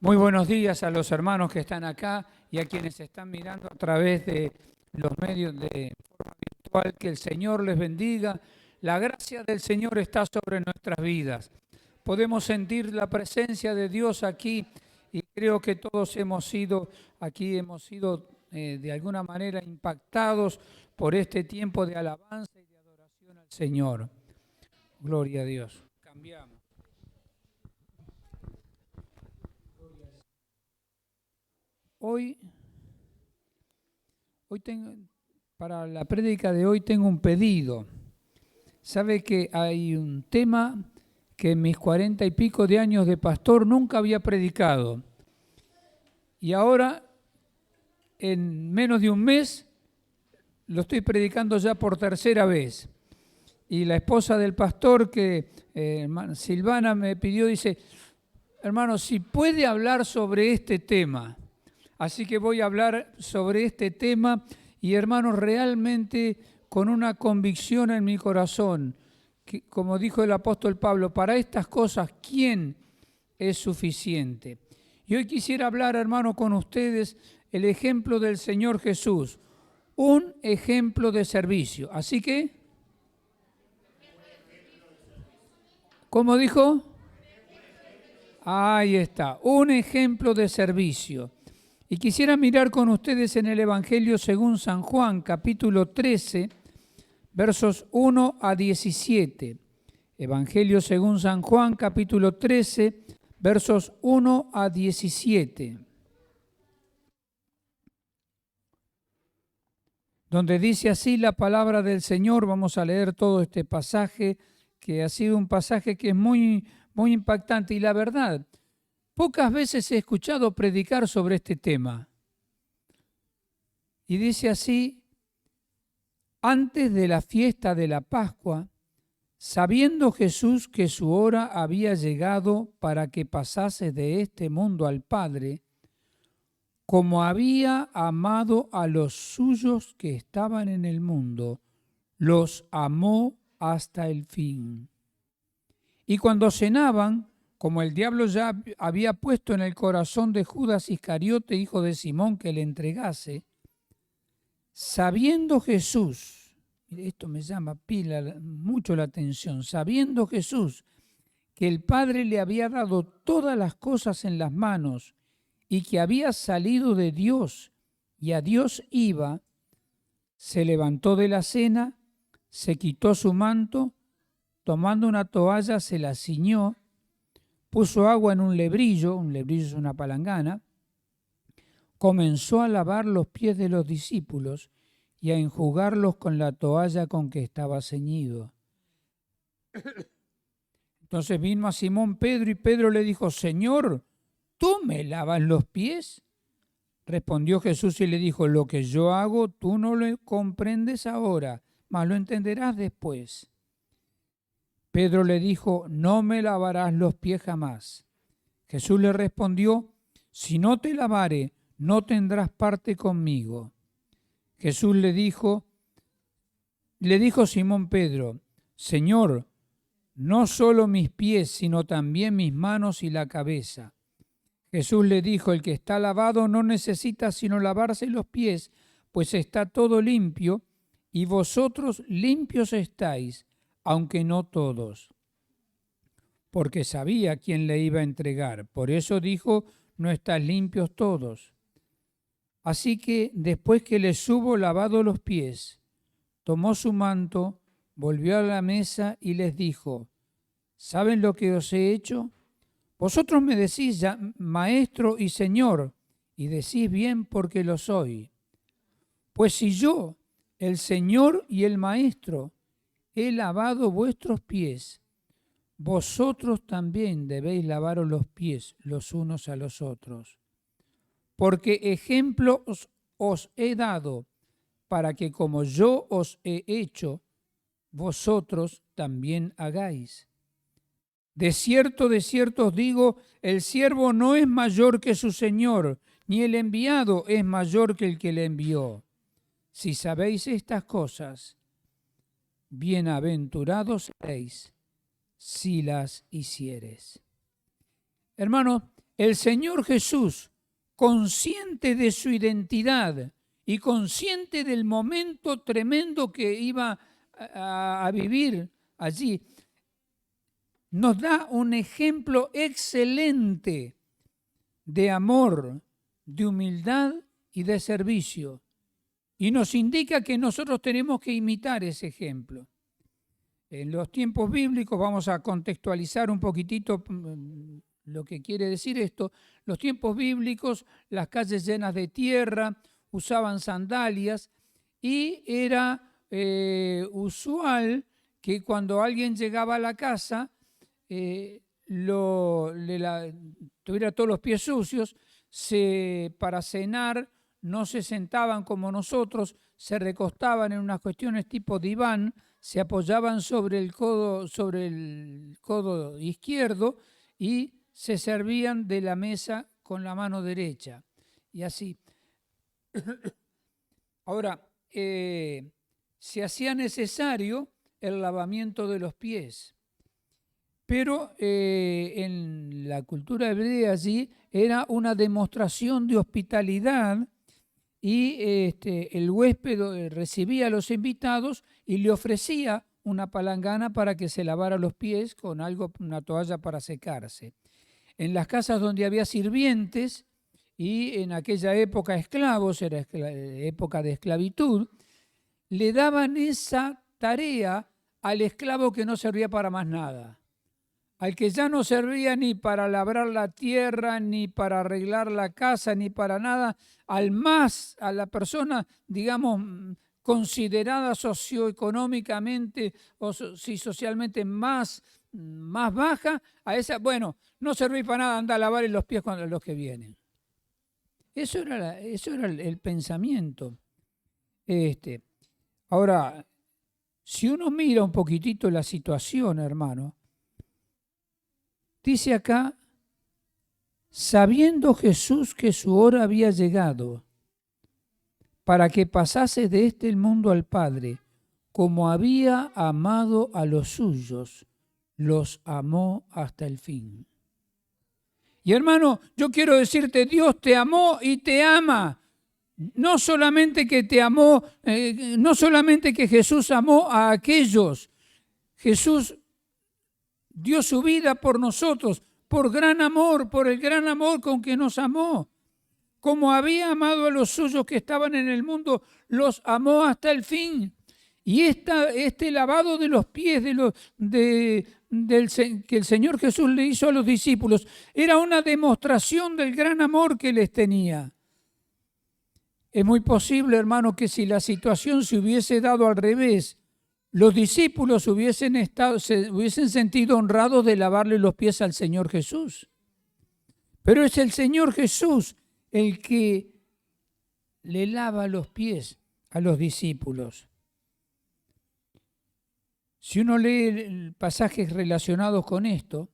Muy buenos días a los hermanos que están acá y a quienes están mirando a través de los medios de forma virtual. Que el Señor les bendiga. La gracia del Señor está sobre nuestras vidas. Podemos sentir la presencia de Dios aquí y creo que todos hemos sido de alguna manera impactados por este tiempo de alabanza y de adoración al Señor. Gloria a Dios. Cambiamos. Hoy para la prédica de hoy tengo un pedido. Sabe que hay un tema que en mis 40 y pico de años de pastor nunca había predicado. Y ahora, en menos de un mes, lo estoy predicando ya por tercera vez. Y la esposa del pastor, Silvana, me pidió, dice, hermano, si puede hablar sobre este tema. Así que voy a hablar sobre este tema y, hermanos, realmente con una convicción en mi corazón, que, como dijo el apóstol Pablo, para estas cosas, ¿quién es suficiente? Y hoy quisiera hablar, hermano, con ustedes el ejemplo del Señor Jesús, un ejemplo de servicio. Así que, ¿cómo dijo? Ahí está, un ejemplo de servicio. Y quisiera mirar con ustedes en el Evangelio según San Juan, capítulo 13, versos 1 a 17. Evangelio según San Juan, capítulo 13, versos 1 a 17. Donde dice así la palabra del Señor. Vamos a leer todo este pasaje, que ha sido un pasaje que es muy, muy impactante. Y la verdad, pocas veces he escuchado predicar sobre este tema. Y dice así: antes de la fiesta de la Pascua, sabiendo Jesús que su hora había llegado para que pasase de este mundo al Padre, como había amado a los suyos que estaban en el mundo, los amó hasta el fin. Y cuando cenaban, como el diablo ya había puesto en el corazón de Judas Iscariote, hijo de Simón, que le entregase, sabiendo Jesús, esto me llama mucho la atención, sabiendo Jesús que el Padre le había dado todas las cosas en las manos y que había salido de Dios y a Dios iba, se levantó de la cena, se quitó su manto, tomando una toalla se la ciñó, puso agua en un lebrillo es una palangana, comenzó a lavar los pies de los discípulos y a enjugarlos con la toalla con que estaba ceñido. Entonces vino a Simón Pedro y Pedro le dijo: Señor, ¿tú me lavas los pies? Respondió Jesús y le dijo: lo que yo hago tú no lo comprendes ahora, mas lo entenderás después. Pedro le dijo: no me lavarás los pies jamás. Jesús le respondió: si no te lavare, no tendrás parte conmigo. Jesús le dijo Simón Pedro: Señor, no solo mis pies, sino también mis manos y la cabeza. Jesús le dijo: el que está lavado no necesita sino lavarse los pies, pues está todo limpio, y vosotros limpios estáis, aunque no todos. Porque sabía quién le iba a entregar. Por eso dijo: no están limpios todos. Así que después que les hubo lavado los pies, tomó su manto, volvió a la mesa y les dijo: ¿saben lo que os he hecho? Vosotros me decís ya maestro y señor, y decís bien porque lo soy. Pues si yo, el Señor y el Maestro, he lavado vuestros pies, vosotros también debéis lavaros los pies los unos a los otros. Porque ejemplo os he dado, para que como yo os he hecho, vosotros también hagáis. De cierto os digo, el siervo no es mayor que su señor, ni el enviado es mayor que el que le envió. Si sabéis estas cosas, bienaventurados seréis si las hiciereis. Hermanos, el Señor Jesús, consciente de su identidad y consciente del momento tremendo que iba a vivir allí, nos da un ejemplo excelente de amor, de humildad y de servicio. Y nos indica que nosotros tenemos que imitar ese ejemplo. En los tiempos bíblicos, vamos a contextualizar un poquitito lo que quiere decir esto. Los tiempos bíblicos, las calles llenas de tierra, usaban sandalias y era usual que cuando alguien llegaba a la casa tuviera todos los pies sucios, para cenar no se sentaban como nosotros, se recostaban en unas cuestiones tipo diván, se apoyaban sobre el codo izquierdo y se servían de la mesa con la mano derecha. Y así. Ahora, se hacía necesario el lavamiento de los pies. Pero en la cultura hebrea allí era una demostración de hospitalidad y el huésped recibía a los invitados y le ofrecía una palangana para que se lavara los pies con una toalla para secarse. En las casas donde había sirvientes y en aquella época esclavos, era época de esclavitud, le daban esa tarea al esclavo que no servía para más nada. Al que ya no servía ni para labrar la tierra, ni para arreglar la casa, ni para nada, a la persona, digamos, considerada socioeconómicamente o socialmente más baja, a esa, bueno, no servís para nada, anda a lavar los pies cuando los que vienen. Eso era el pensamiento. Ahora, si uno mira un poquitito la situación, hermano, dice acá, sabiendo Jesús que su hora había llegado para que pasase de este mundo al Padre, como había amado a los suyos, los amó hasta el fin. Y hermano, yo quiero decirte, Dios te amó y te ama. No solamente que te amó, no solamente que Jesús amó a aquellos, Jesús dio su vida por nosotros, por el gran amor con que nos amó. Como había amado a los suyos que estaban en el mundo, los amó hasta el fin. Y este lavado de los pies que el Señor Jesús le hizo a los discípulos era una demostración del gran amor que les tenía. Es muy posible, hermano, que si la situación se hubiese dado al revés, los discípulos se hubiesen sentido honrados de lavarle los pies al Señor Jesús. Pero es el Señor Jesús el que le lava los pies a los discípulos. Si uno lee pasajes relacionados con esto,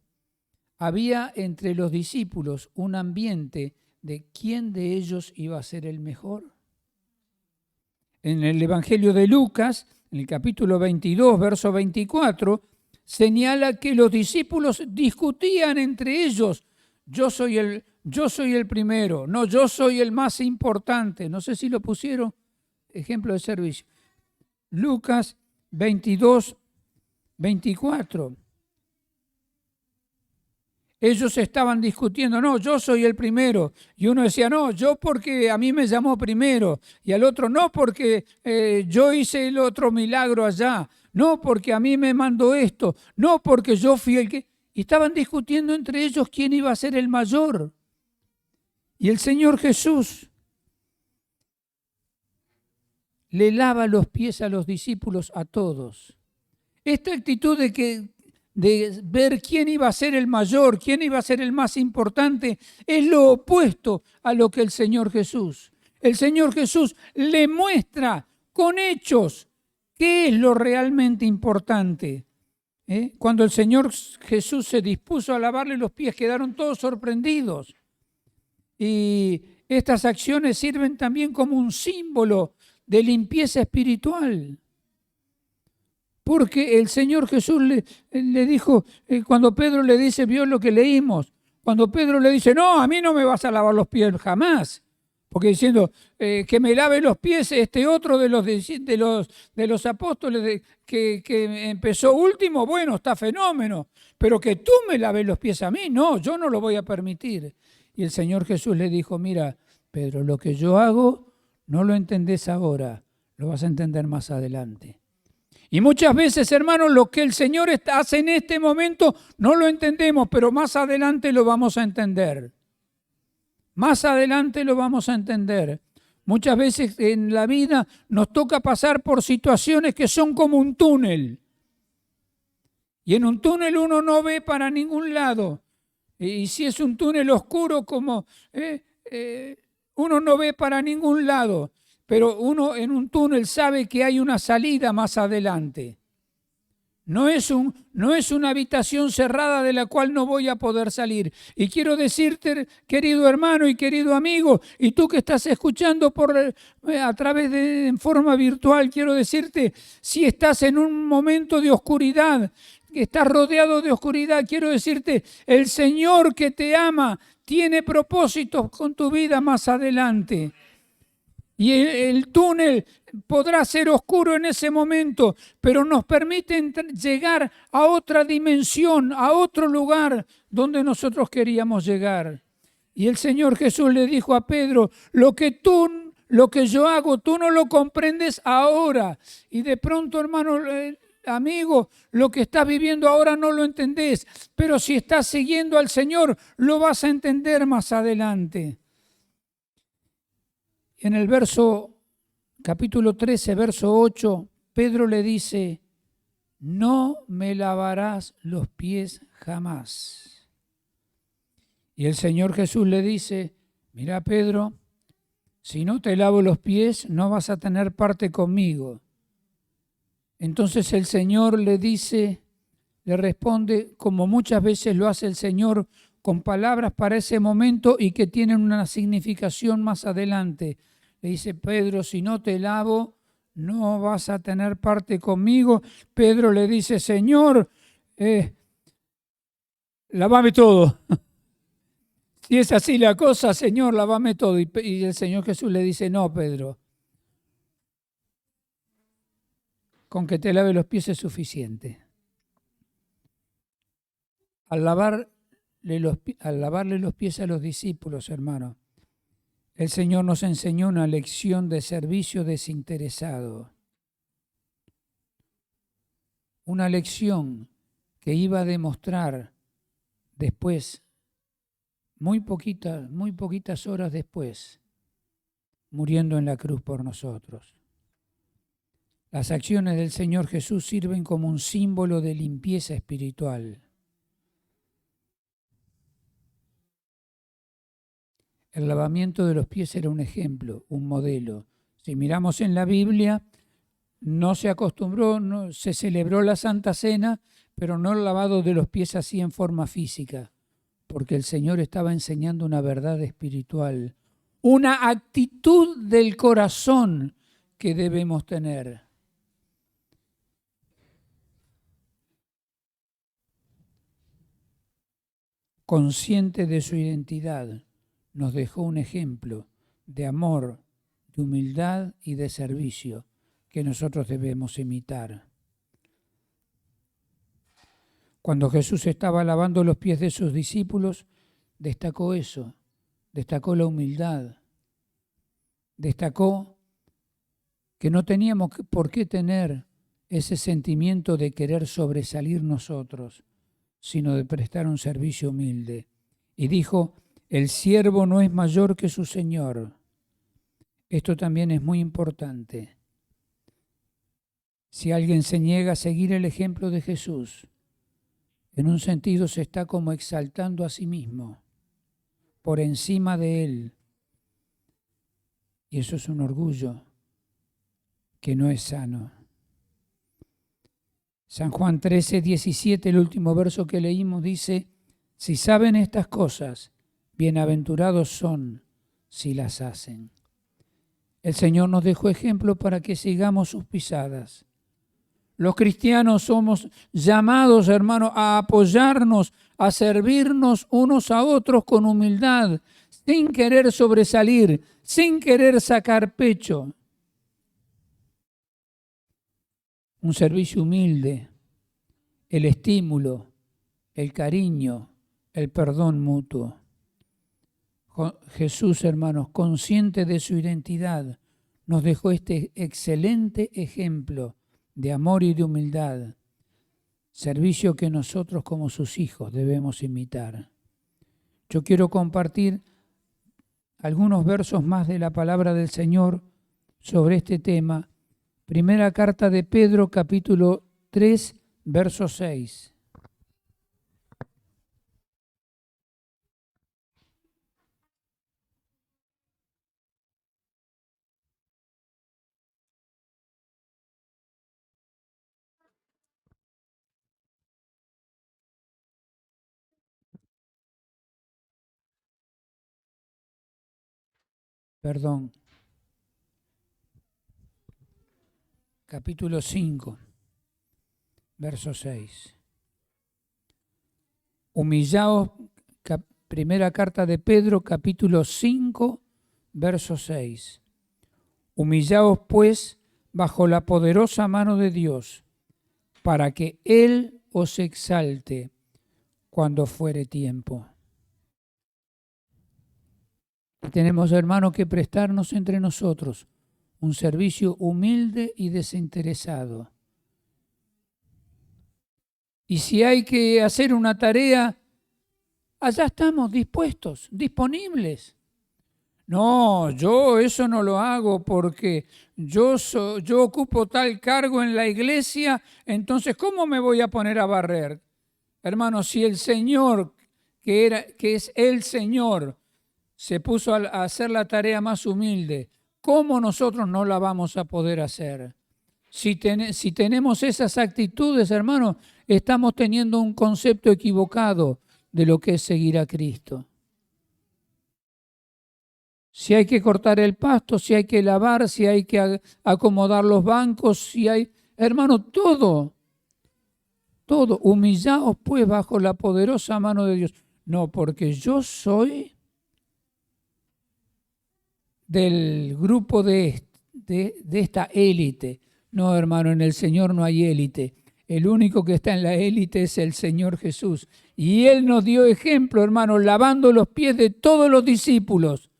había entre los discípulos un ambiente de quién de ellos iba a ser el mejor. En el Evangelio de Lucas, en el capítulo 22, verso 24, señala que los discípulos discutían entre ellos. Yo soy el primero, no, yo soy el más importante. No sé si lo pusieron, ejemplo de servicio. Lucas 22, 24. Ellos estaban discutiendo, no, yo soy el primero. Y uno decía, no, yo porque a mí me llamó primero. Y al otro, no, porque yo hice el otro milagro allá. No, porque a mí me mandó esto. No, porque yo fui el que... Y estaban discutiendo entre ellos quién iba a ser el mayor. Y el Señor Jesús le lava los pies a los discípulos a todos. Esta actitud de ver quién iba a ser el mayor, quién iba a ser el más importante, es lo opuesto a lo que el Señor Jesús. El Señor Jesús le muestra con hechos qué es lo realmente importante. Cuando el Señor Jesús se dispuso a lavarle los pies, quedaron todos sorprendidos. Y estas acciones sirven también como un símbolo de limpieza espiritual. Porque el Señor Jesús le dijo, cuando Pedro le dice, vio lo que leímos, cuando Pedro le dice, no, a mí no me vas a lavar los pies jamás. Porque diciendo que me lave los pies este otro de los apóstoles que empezó último, bueno, está fenómeno. Pero que tú me laves los pies a mí, no, yo no lo voy a permitir. Y el Señor Jesús le dijo, mira, Pedro, lo que yo hago no lo entendés ahora, lo vas a entender más adelante. Y muchas veces, hermanos, lo que el Señor hace en este momento no lo entendemos, pero más adelante lo vamos a entender. Más adelante lo vamos a entender. Muchas veces en la vida nos toca pasar por situaciones que son como un túnel. Y en un túnel uno no ve para ningún lado. Y si es un túnel oscuro, como uno no ve para ningún lado. Pero uno en un túnel sabe que hay una salida más adelante. No es una habitación cerrada de la cual no voy a poder salir. Y quiero decirte, querido hermano y querido amigo, y tú que estás escuchando a través en forma virtual, quiero decirte, si estás en un momento de oscuridad, que estás rodeado de oscuridad, quiero decirte, el Señor que te ama tiene propósitos con tu vida más adelante. Y el túnel podrá ser oscuro en ese momento, pero nos permite llegar a otra dimensión, a otro lugar donde nosotros queríamos llegar. Y el Señor Jesús le dijo a Pedro, lo que yo hago, tú no lo comprendes ahora. Y de pronto, hermano, amigo, lo que estás viviendo ahora no lo entendés, pero si estás siguiendo al Señor, lo vas a entender más adelante. En el capítulo 13, verso 8, Pedro le dice, no me lavarás los pies jamás. Y el Señor Jesús le dice, mira Pedro, si no te lavo los pies, no vas a tener parte conmigo. Entonces el Señor le responde, como muchas veces lo hace el Señor, con palabras para ese momento y que tienen una significación más adelante. Le dice, Pedro, si no te lavo, no vas a tener parte conmigo. Pedro le dice, Señor, lávame todo. Si es así la cosa, Señor, lávame todo. Y el Señor Jesús le dice, no, Pedro, con que te lave los pies es suficiente. Al lavarle los pies a los discípulos, hermano, el Señor nos enseñó una lección de servicio desinteresado. Una lección que iba a demostrar después, muy poquitas horas después, muriendo en la cruz por nosotros. Las acciones del Señor Jesús sirven como un símbolo de limpieza espiritual. El lavamiento de los pies era un ejemplo, un modelo. Si miramos en la Biblia, no se acostumbró, no, se celebró la Santa Cena, pero no el lavado de los pies así en forma física, porque el Señor estaba enseñando una verdad espiritual, una actitud del corazón que debemos tener. Consciente de su identidad, nos dejó un ejemplo de amor, de humildad y de servicio que nosotros debemos imitar. Cuando Jesús estaba lavando los pies de sus discípulos, destacó eso, destacó la humildad, destacó que no teníamos por qué tener ese sentimiento de querer sobresalir nosotros, sino de prestar un servicio humilde. Y dijo, el siervo no es mayor que su señor. Esto también es muy importante. Si alguien se niega a seguir el ejemplo de Jesús, en un sentido se está como exaltando a sí mismo, por encima de él. Y eso es un orgullo que no es sano. San Juan 13, 17, el último verso que leímos, dice, si saben estas cosas, bienaventurados son si las hacen. El Señor nos dejó ejemplo para que sigamos sus pisadas. Los cristianos somos llamados, hermanos, a apoyarnos, a servirnos unos a otros con humildad, sin querer sobresalir, sin querer sacar pecho. Un servicio humilde, el estímulo, el cariño, el perdón mutuo. Jesús, hermanos, consciente de su identidad, nos dejó este excelente ejemplo de amor y de humildad, servicio que nosotros como sus hijos debemos imitar. Yo quiero compartir algunos versos más de la palabra del Señor sobre este tema. Primera carta de Pedro, capítulo 3, verso 6. Perdón. Capítulo 5, verso 6. Humillaos, primera carta de Pedro, capítulo 5, verso 6. Humillaos pues bajo la poderosa mano de Dios, para que Él os exalte cuando fuere tiempo. Y tenemos, hermanos, que prestarnos entre nosotros un servicio humilde y desinteresado. Y si hay que hacer una tarea, allá estamos dispuestos, disponibles. No, yo eso no lo hago porque yo ocupo tal cargo en la iglesia, entonces ¿cómo me voy a poner a barrer? Hermanos, si el Señor, que es el Señor, se puso a hacer la tarea más humilde, ¿cómo nosotros no la vamos a poder hacer? Si tenemos esas actitudes, hermanos, estamos teniendo un concepto equivocado de lo que es seguir a Cristo. Si hay que cortar el pasto, si hay que lavar, si hay que acomodar los bancos, si hay, hermano, todo, humillaos pues bajo la poderosa mano de Dios. No, porque yo soy del grupo de esta élite. No, hermano, en el Señor no hay élite. El único que está en la élite es el Señor Jesús. Y Él nos dio ejemplo, hermano, lavando los pies de todos los discípulos.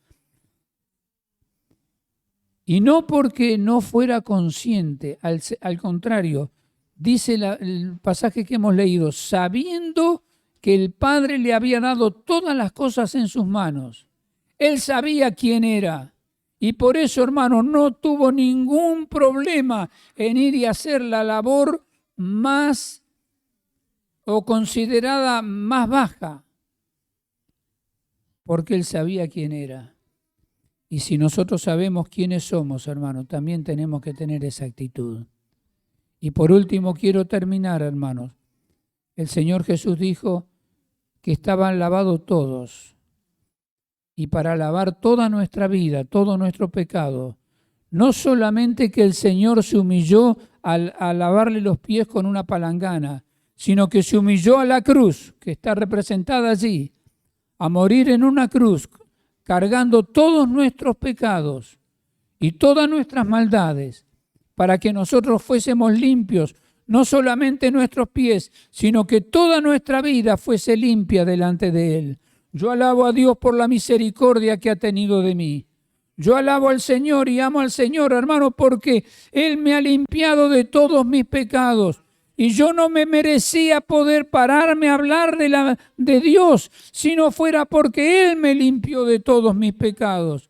Y no porque no fuera consciente, al contrario, dice el pasaje que hemos leído, sabiendo que el Padre le había dado todas las cosas en sus manos. Él sabía quién era. Y por eso, hermano, no tuvo ningún problema en ir y hacer la labor más o considerada más baja, porque Él sabía quién era. Y si nosotros sabemos quiénes somos, hermanos, también tenemos que tener esa actitud. Y por último, quiero terminar, hermanos. El Señor Jesús dijo que estaban lavados todos. Y para lavar toda nuestra vida, todo nuestro pecado, no solamente que el Señor se humilló al lavarle los pies con una palangana, sino que se humilló a la cruz, que está representada allí, a morir en una cruz, cargando todos nuestros pecados y todas nuestras maldades, para que nosotros fuésemos limpios, no solamente nuestros pies, sino que toda nuestra vida fuese limpia delante de Él. Yo alabo a Dios por la misericordia que ha tenido de mí. Yo alabo al Señor y amo al Señor, hermano, porque Él me ha limpiado de todos mis pecados. Y yo no me merecía poder pararme a hablar de Dios, si no fuera porque Él me limpió de todos mis pecados.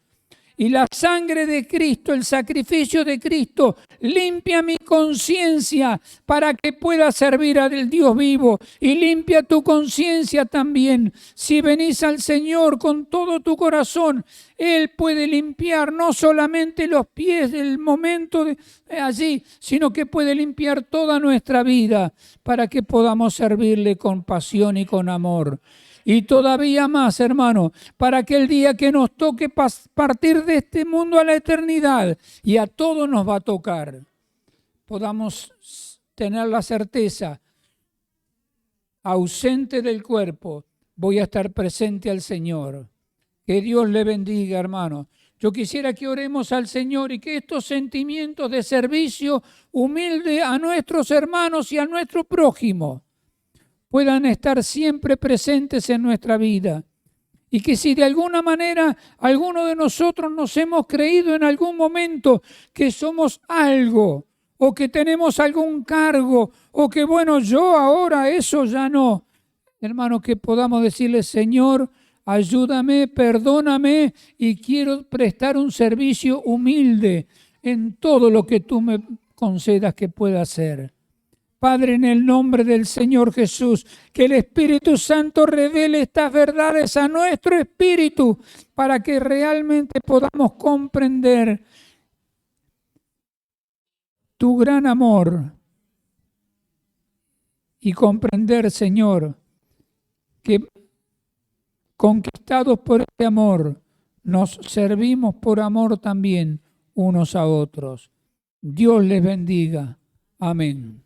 Y la sangre de Cristo, el sacrificio de Cristo, limpia mi conciencia para que pueda servir al Dios vivo. Y limpia tu conciencia también. Si venís al Señor con todo tu corazón, Él puede limpiar no solamente los pies del momento de allí, sino que puede limpiar toda nuestra vida para que podamos servirle con pasión y con amor. Y todavía más, hermano, para que el día que nos toque partir de este mundo a la eternidad, y a todos nos va a tocar, podamos tener la certeza, ausente del cuerpo, voy a estar presente al Señor. Que Dios le bendiga, hermano. Yo quisiera que oremos al Señor y que estos sentimientos de servicio humilde a nuestros hermanos y a nuestro prójimo puedan estar siempre presentes en nuestra vida. Y que si de alguna manera alguno de nosotros nos hemos creído en algún momento que somos algo, o que tenemos algún cargo, o que bueno, yo ahora eso ya no. Hermano, que podamos decirle, Señor, ayúdame, perdóname y quiero prestar un servicio humilde en todo lo que tú me concedas que pueda hacer. Padre, en el nombre del Señor Jesús, que el Espíritu Santo revele estas verdades a nuestro espíritu para que realmente podamos comprender tu gran amor y comprender, Señor, que conquistados por este amor, nos servimos por amor también unos a otros. Dios les bendiga. Amén.